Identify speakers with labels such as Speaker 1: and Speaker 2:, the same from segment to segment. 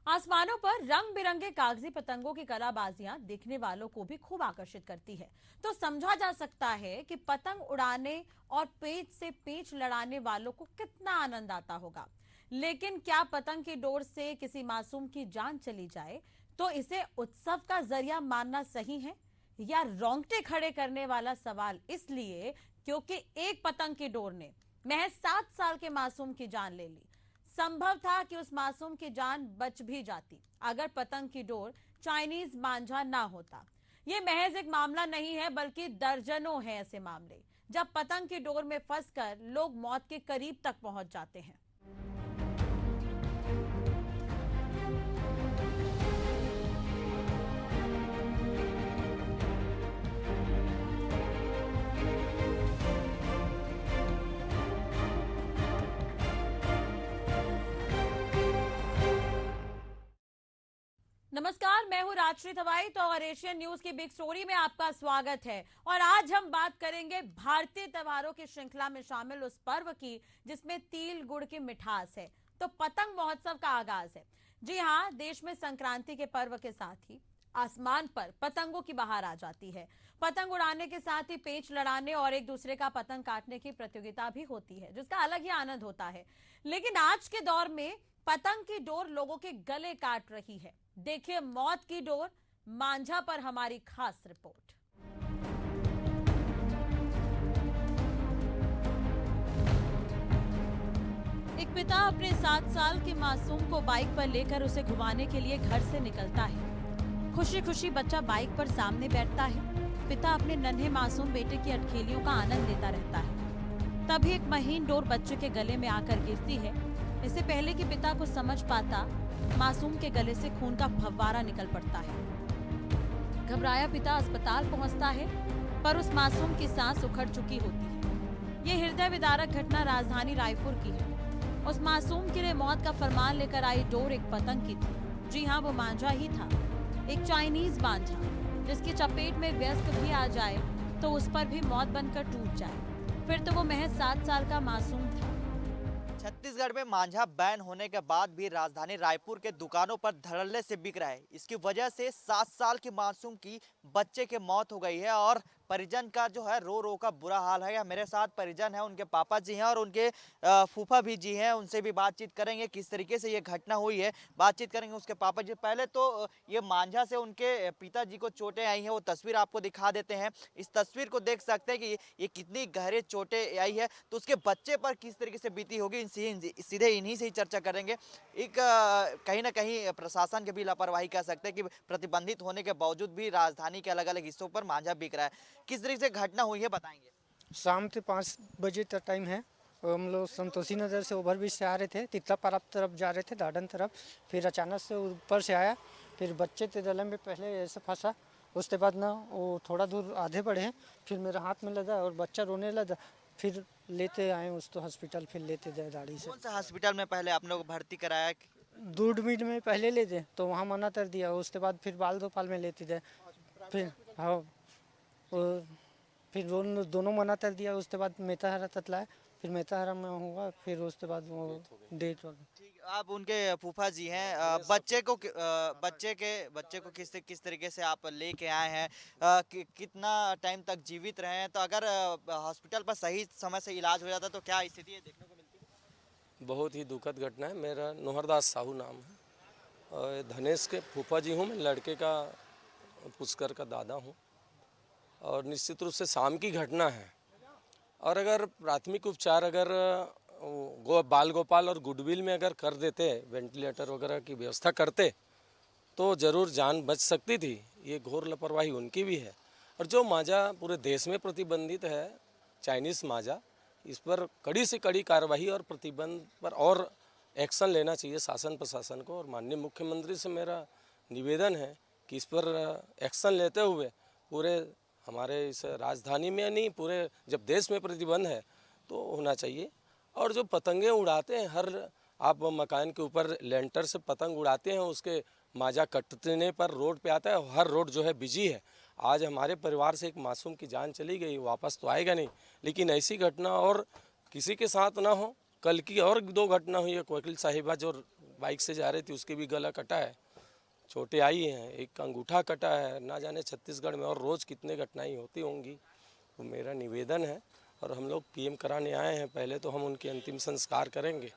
Speaker 1: आसमानों पर रंग बिरंगे कागजी पतंगों की कलाबाजियां देखने वालों को भी खूब आकर्षित करती है। तो समझा जा सकता है कि पतंग उड़ाने और पेच से पेच लड़ाने वालों को कितना आनंद आता होगा। लेकिन क्या पतंग की डोर से किसी मासूम की जान चली जाए तो इसे उत्सव का जरिया मानना सही है या रोंगटे खड़े करने वाला सवाल, इसलिए क्योंकि एक पतंग की डोर ने महज 7 साल के मासूम की जान ले ली। संभव था कि उस मासूम की जान बच भी जाती अगर पतंग की डोर चाइनीज मांझा ना होता। यह महज एक मामला नहीं है बल्कि दर्जनों हैं ऐसे मामले जब पतंग की डोर में फंसकर लोग मौत के करीब तक पहुंच जाते हैं। नमस्कार, मैं हूं राजश्री थवाई तो और एशियन न्यूज की बिग स्टोरी में आपका स्वागत है। और आज हम बात करेंगे भारतीय त्योहारों की श्रृंखला में शामिल उस पर्व की जिसमें तिल गुड़ की मिठास है। तो पतंग महोत्सव का आगाज है। जी हां, देश में संक्रांति के पर्व के साथ ही आसमान पर पतंगों की बहार आ जाती है। पतंग उड़ाने के साथ ही पेच लड़ाने और एक दूसरे का पतंग काटने की प्रतियोगिता भी होती है जिसका अलग ही आनंद होता है। लेकिन आज के दौर में पतंग की डोर लोगों के गले काट रही है। देखिए मौत की डोर मांझा पर हमारी खास रिपोर्ट। एक पिता अपने 7 साल के मासूम को बाइक पर लेकर उसे घुमाने के लिए घर से निकलता है। खुशी खुशी बच्चा बाइक पर सामने बैठता है। पिता अपने नन्हे मासूम बेटे की अटखेलियों का आनंद लेता रहता है। तभी एक महीन डोर बच्चे के गले में आकर गिरती है। इससे पहले कि पिता को समझ पाता, मासूम के गले से खून का फव्वारा निकल पड़ता है। घबराया पिता अस्पताल पहुंचता है, पर उस मासूम की सांस उखड़ चुकी होती है। ये हृदय विदारक घटना राजधानी रायपुर की है। उस मासूम के लिए मौत का फरमान लेकर आई डोर एक पतंग की थी। जी हाँ, वो मांझा ही था, एक चाइनीज मांझा जिसकी चपेट में वयस्क भी आ जाए तो उस पर भी मौत बनकर टूट जाए। फिर तो वो महज 7 साल का मासूम था।
Speaker 2: छत्तीसगढ़ में मांझा बैन होने के बाद भी राजधानी रायपुर के दुकानों पर धड़ल्ले से बिक रहा है। इसकी वजह से 7 साल के मासूम की बच्चे की मौत हो गई है और परिजन का जो है रो रो का बुरा हाल है। मेरे साथ परिजन है, उनके पापा जी हैं और उनके फूफा भी जी हैं। उनसे भी बातचीत करेंगे किस तरीके से ये घटना हुई है, बातचीत करेंगे उसके पापा जी। पहले तो ये मांझा से उनके पिताजी को चोटें आई हैं, वो तस्वीर आपको दिखा देते हैं। इस तस्वीर को देख सकते हैं कि ये कितनी गहरे चोटें आई है, तो उसके बच्चे पर किस तरीके से बीती होगी, सीधे इन्हीं से ही चर्चा करेंगे। एक कहीं ना कहीं प्रशासन की भी लापरवाही कह सकते हैं कि प्रतिबंधित होने के बावजूद भी राजधानी के अलग अलग हिस्सों पर मांझा बिक रहा है। किस तरीके से घटना हुई है बताएंगे।
Speaker 3: शाम के 5 बजे का टाइम है और हम लोग संतोषी नगर से ओवरब्रिज से आ रहे थे, तितलापारा तरफ जा रहे थे, दाड़न तरफ। फिर अचानक से ऊपर से आया, फिर बच्चे के गले में पहले ऐसे फंसा। उसके बाद ना वो थोड़ा दूर आधे बढ़े हैं, फिर मेरे हाथ में लगा और बच्चा रोने लगा। फिर लेते आए उसको हॉस्पिटल, फिर लेते गए गाड़ी से।
Speaker 2: कौन सा हॉस्पिटल में पहले आप लोग भर्ती कराया?
Speaker 3: दूरबीन में पहले ले गए तो वहाँ मना कर दिया। उसके बाद फिर बाल दोपाल में लेते गए। फिर हाँ, और फिर दोनों मना कर दिया। उसके बाद मेताहरा ततलाए, फिर मेताहरा में हुआ, फिर उसके बाद वो डेट हो गई।
Speaker 2: ठीक, आप उनके फूफा जी हैं। बच्चे को किस तरीके से आप लेके आए हैं? कितना टाइम तक जीवित रहे हैं? तो अगर हॉस्पिटल पर सही समय से इलाज हो जाता तो क्या स्थिति है देखने को मिलती?
Speaker 4: बहुत ही दुखद घटना है। मेरा नोहरदास साहू नाम है और धनेश के फूफा जी हूँ। मैं लड़के का पुष्कर का दादा हूँ और निश्चित रूप से शाम की घटना है। और अगर प्राथमिक उपचार अगर बाल गोपाल और गुडविल में अगर कर देते, वेंटिलेटर वगैरह की व्यवस्था करते तो ज़रूर जान बच सकती थी। ये घोर लापरवाही उनकी भी है। और जो मांझा पूरे देश में प्रतिबंधित है, चाइनीज़ मांझा, इस पर कड़ी से कड़ी कार्रवाई और प्रतिबंध पर और एक्शन लेना चाहिए शासन प्रशासन को। और माननीय मुख्यमंत्री से मेरा निवेदन है कि इस पर एक्शन लेते हुए पूरे हमारे इस राजधानी में नहीं, पूरे जब देश में प्रतिबंध है तो होना चाहिए। और जो पतंगे उड़ाते हैं, हर आप मकान के ऊपर लेंटर से पतंग उड़ाते हैं, उसके मांझा कटने पर रोड पे आता है। हर रोड जो है बिजी है। आज हमारे परिवार से एक मासूम की जान चली गई, वापस तो आएगा नहीं। लेकिन ऐसी घटना और किसी के साथ ना हो। कल की और 2 घटना हुई है। कोकिल साहिबा जो बाइक से जा रही थी, उसके भी गला कटा है, चोटें आई हैं, एक का अंगूठा कटा है। ना जाने छत्तीसगढ़ में और रोज़ कितने घटनाएं होती होंगी। तो मेरा निवेदन है, और हम लोग पीएम कराने आए हैं, पहले तो हम उनके अंतिम संस्कार करेंगे।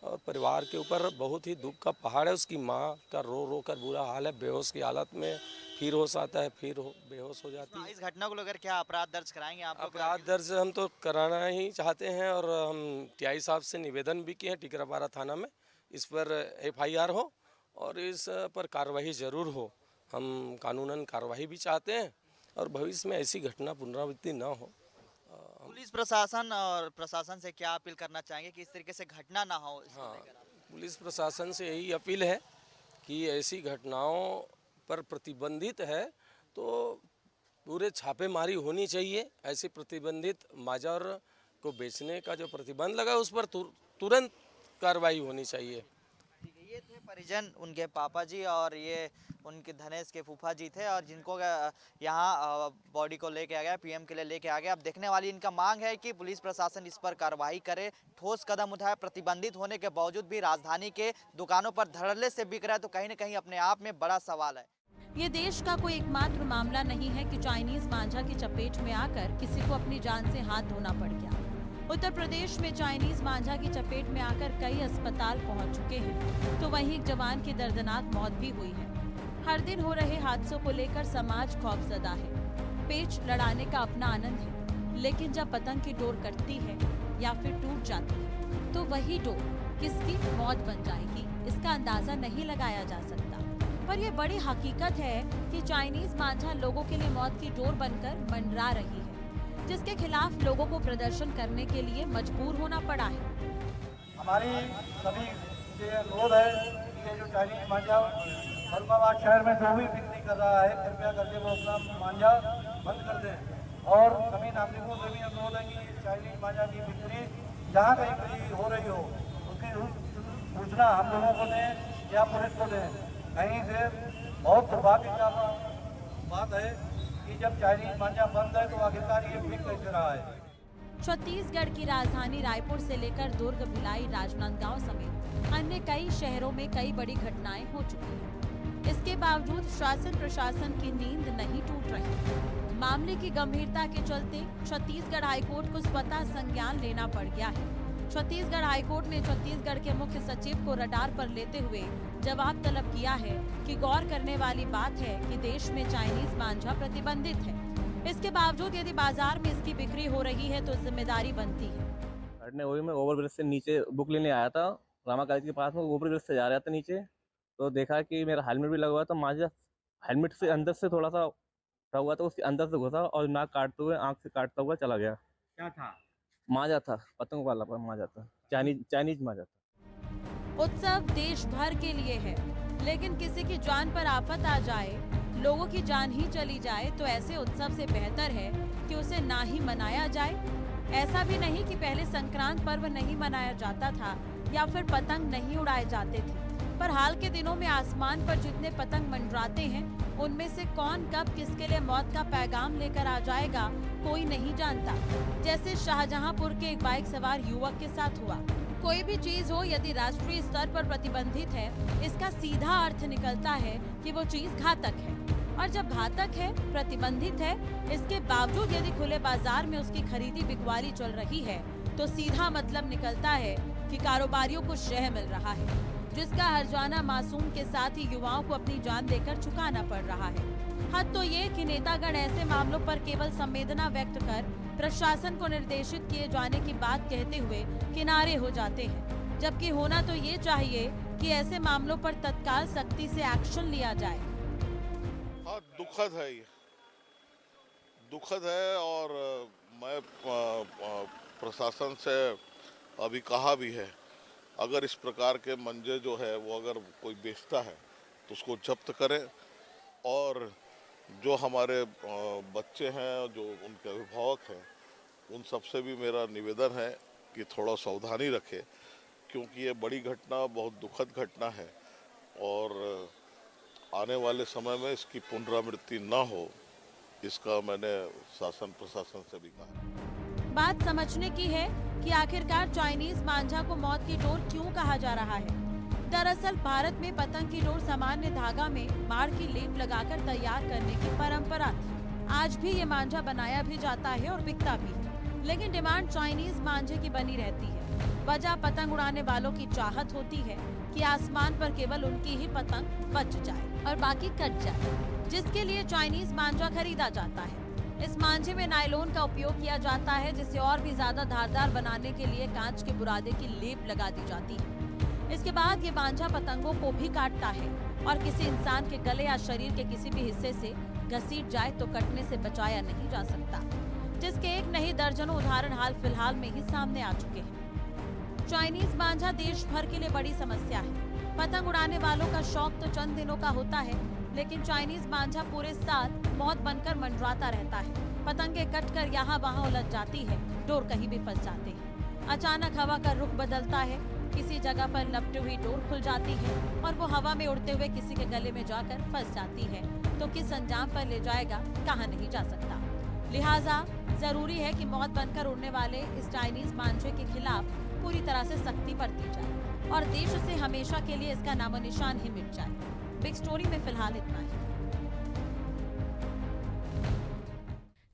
Speaker 4: और परिवार के ऊपर बहुत ही दुख का पहाड़ है। उसकी माँ का रो रो कर बुरा हाल है, बेहोश की हालत में, फिर होश आता है, फिर बेहोश हो जाती है।
Speaker 2: इस घटना को लेकर क्या अपराध दर्ज कराएंगे आप लोग?
Speaker 4: अपराध दर्ज हम तो कराना ही चाहते हैं, और हम टीआई साहब से निवेदन भी किए हैं टिकरापारा थाना में, इस पर एफआईआर हो और इस पर कार्रवाई ज़रूर हो। हम कानूनन कार्रवाई भी चाहते हैं, और भविष्य में ऐसी घटना पुनरावृत्ति ना हो।
Speaker 2: पुलिस प्रशासन और प्रशासन से क्या अपील करना चाहेंगे कि इस तरीके से घटना ना हो? इसको
Speaker 4: हाँ,
Speaker 2: लेकर आप?
Speaker 4: पुलिस प्रशासन से यही अपील है कि ऐसी घटनाओं पर प्रतिबंधित है तो पूरे छापेमारी होनी चाहिए। ऐसे प्रतिबंधित माजार को बेचने का जो प्रतिबंध लगा है, उस पर तुरंत कार्रवाई होनी चाहिए।
Speaker 2: ठीक है, ये थे परिजन, उनके पापा जी, और ये उनके धनेश के फूफा जी थे, और जिनको यहाँ बॉडी को लेके आ गया, पीएम के लिए लेके आ गया। अब देखने वाली इनका मांग है कि पुलिस प्रशासन इस पर कार्रवाई करे, ठोस कदम उठाए। प्रतिबंधित होने के बावजूद भी राजधानी के दुकानों पर धड़ल्ले से बिक रहा है, तो कहीं न कहीं अपने आप में बड़ा सवाल है।
Speaker 1: ये देश का कोई एकमात्र मामला नहीं है कि चाइनीज मांझा की चपेट में आकर किसी को अपनी जान से हाथ धोना पड़ गया। उत्तर प्रदेश में चाइनीज मांझा की चपेट में आकर कई अस्पताल पहुंच चुके हैं, तो वहीं एक जवान की दर्दनाक मौत भी हुई है। हर दिन हो रहे हादसों को लेकर समाज खौफजदा है। पेच लड़ाने का अपना आनंद है, लेकिन जब पतंग की डोर कटती है या फिर टूट जाती है, तो वही डोर किसकी मौत बन जाएगी, इसका अंदाजा नहीं लगाया जा सकता। पर यह बड़ी हकीकत है कि चाइनीज मांझा लोगों के लिए मौत की डोर बनकर मंडरा रही है, जिसके खिलाफ लोगों को प्रदर्शन करने के लिए मजबूर होना पड़ा है।
Speaker 5: हमारी सभी से अनुरोध है कि ये जो चाइनीज मांझा औरंगाबाद शहर में जो भी बिक्री कर रहा है, कृपया करके वो अपना मांझा बंद कर दें। और सभी नागरिकों से भी अनुरोध है कि चाइनीज मांझा की बिक्री जहाँ कहीं भी हो रही हो, उसकी सूचना हम लोगों को दें या पुलिस को दें। कहीं से बहुत दुर्भाग्य का बात है कि जब चाइनीज मांझा बंद है तो आखिरकार ये बिक कैसे रहा है।
Speaker 1: छत्तीसगढ़ की राजधानी रायपुर से लेकर दुर्ग, भिलाई, राजनांदगांव समेत अन्य कई शहरों में कई बड़ी घटनाएं हो चुकी हैं। इसके बावजूद शासन प्रशासन की नींद नहीं टूट रही। मामले की गंभीरता के चलते छत्तीसगढ़ हाईकोर्ट को स्वतः संज्ञान लेना पड़ गया है। छत्तीसगढ़ हाईकोर्ट ने छत्तीसगढ़ के मुख्य सचिव को रडार पर लेते हुए जवाब तलब किया है कि गौर करने वाली बात है कि देश में चाइनीज मांझा प्रतिबंधित है। इसके बावजूद यदि बाजार में इसकी बिक्री हो रही है तो जिम्मेदारी बनती है।
Speaker 6: मैं ओवरब्रिज से नीचे बुक लेने आया था, रामा कॉलेज के पास में ओवरब्रिज से जा रहा था नीचे, तो देखा कि मेरा हेलमेट भी लगा हुआ था। मांझा हेलमेट से अंदर से थोड़ा सा उठा हुआ था, उसके अंदर से घुसा और नाक काटते हुए आँख से काटता हुआ चला गया।
Speaker 5: क्या था?
Speaker 6: मांझा था, पतंग वाला मांझा था, चाइनीज मांझा था।
Speaker 1: उत्सव देश भर के लिए है, लेकिन किसी की जान पर आफत आ जाए, लोगों की जान ही चली जाए, तो ऐसे उत्सव से बेहतर है कि उसे ना ही मनाया जाए। ऐसा भी नहीं कि पहले संक्रांत पर्व नहीं मनाया जाता था या फिर पतंग नहीं उड़ाए जाते थे, पर हाल के दिनों में आसमान पर जितने पतंग मंडराते हैं, उनमें से कौन कब किसके लिए मौत का पैगाम लेकर आ जाएगा कोई नहीं जानता। जैसे शाहजहांपुर के एक बाइक सवार युवक के साथ हुआ। कोई भी चीज हो यदि राष्ट्रीय स्तर पर प्रतिबंधित है, इसका सीधा अर्थ निकलता है कि वो चीज घातक है, और जब घातक है, प्रतिबंधित है, इसके बावजूद यदि खुले बाजार में उसकी खरीदी बिकवाली चल रही है, तो सीधा मतलब निकलता है कि कारोबारियों को शह मिल रहा है, जिसका हर्जाना मासूम के साथ ही युवाओं को अपनी जान देकर चुकाना पड़ रहा है। हद तो ये कि नेतागण ऐसे मामलों पर केवल संवेदना व्यक्त कर प्रशासन को निर्देशित किए जाने की बात कहते हुए किनारे हो जाते हैं, जबकि होना तो ये चाहिए कि ऐसे मामलों पर तत्काल सख्ती से एक्शन लिया जाए।
Speaker 7: हाँ, दुखद है, ये दुखद है। और मैं प्रशासन से अभी कहा भी है, अगर इस प्रकार के मंजे जो है वो अगर कोई बेचता है तो उसको जब्त करें, और जो हमारे बच्चे हैं, जो उनके अभिभावक हैं, उन सबसे भी मेरा निवेदन है कि थोड़ा सावधानी रखें, क्योंकि ये बड़ी घटना, बहुत दुखद घटना है, और आने वाले समय में इसकी पुनरावृत्ति न हो, इसका मैंने शासन प्रशासन से भी कहा।
Speaker 1: बात समझने की है कि आखिरकार चाइनीज मांझा को मौत की डोर क्यों कहा जा रहा है। दरअसल भारत में पतंग की डोर सामान्य धागा में माड़ की लेप लगाकर तैयार करने की परंपरा थी। आज भी ये मांझा बनाया भी जाता है और बिकता भी है, लेकिन डिमांड चाइनीज मांझे की बनी रहती है। वजह पतंग उड़ाने वालों की चाहत होती है कि आसमान पर केवल उनकी ही पतंग बच जाए और बाकी कट जाए, जिसके लिए चाइनीज मांझा खरीदा जाता है। इस मांझे में नायलॉन का उपयोग किया जाता है, जिसे और भी ज्यादा धारदार बनाने के लिए कांच के बुरादे की लेप लगा दी जाती है। इसके बाद ये मांझा पतंगों को भी काटता है और किसी इंसान के गले या शरीर के किसी भी हिस्से से घसीट जाए तो कटने से बचाया नहीं जा सकता, जिसके एक नहीं दर्जनों उदाहरण हाल फिलहाल में ही सामने आ चुके हैं। चाइनीज मांझा देश भर के लिए बड़ी समस्या है। पतंग उड़ाने वालों का शौक तो चंद दिनों का होता है, लेकिन चाइनीज मांझा पूरे साल मौत बनकर मंडराता रहता है। पतंगे कटकर यहाँ वहाँ उलझ जाती है, डोर कहीं भी फंस जाते हैं। अचानक हवा का रुख बदलता है, किसी जगह पर लपटी हुई डोर खुल जाती है और वो हवा में उड़ते हुए किसी के गले में जाकर फंस जाती है, तो किस अंजाम पर ले जाएगा कहाँ नहीं जा सकता। लिहाजा जरूरी है कि मौत बनकर उड़ने वाले इस चाइनीज मांझे के खिलाफ पूरी तरह से सख्ती बरती जाए और देश से हमेशा के लिए इसका नामो निशान ही मिट जाए। बिग स्टोरी में फिलहाल इतना ही।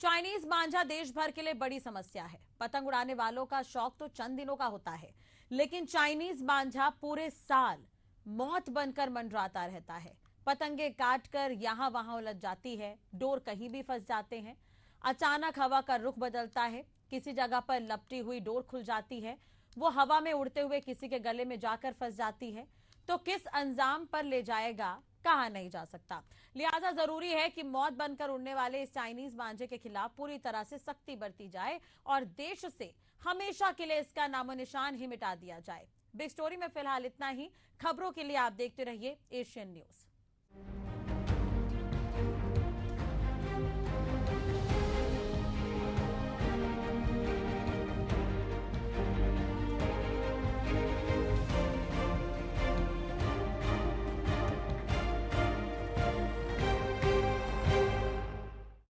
Speaker 1: चाइनीज मांझा देश भर के लिए बड़ी समस्या है। पतंग उड़ाने वालों का शौक तो चंद दिनों का होता है, लेकिन चाइनीज मांझा पूरे साल मौत बनकर मंडराता रहता है। पतंगे काटकर यहाँ वहां उलझ जाती है, डोर कहीं भी फंस जाते हैं। अचानक हवा का रुख बदलता है, किसी जगह पर लपटी हुई डोर खुल जाती है, वो हवा में उड़ते हुए किसी के गले में जाकर फंस जाती है, तो किस अंजाम पर ले जाएगा कहा नहीं जा सकता। लिहाजा जरूरी है कि मौत बनकर उड़ने वाले इस चाइनीज मांझे के खिलाफ पूरी तरह से सख्ती बरती जाए और देश से हमेशा के लिए इसका नामो निशान ही मिटा दिया जाए। बिग स्टोरी में फिलहाल इतना ही। खबरों के लिए आप देखते रहिए एशियन न्यूज।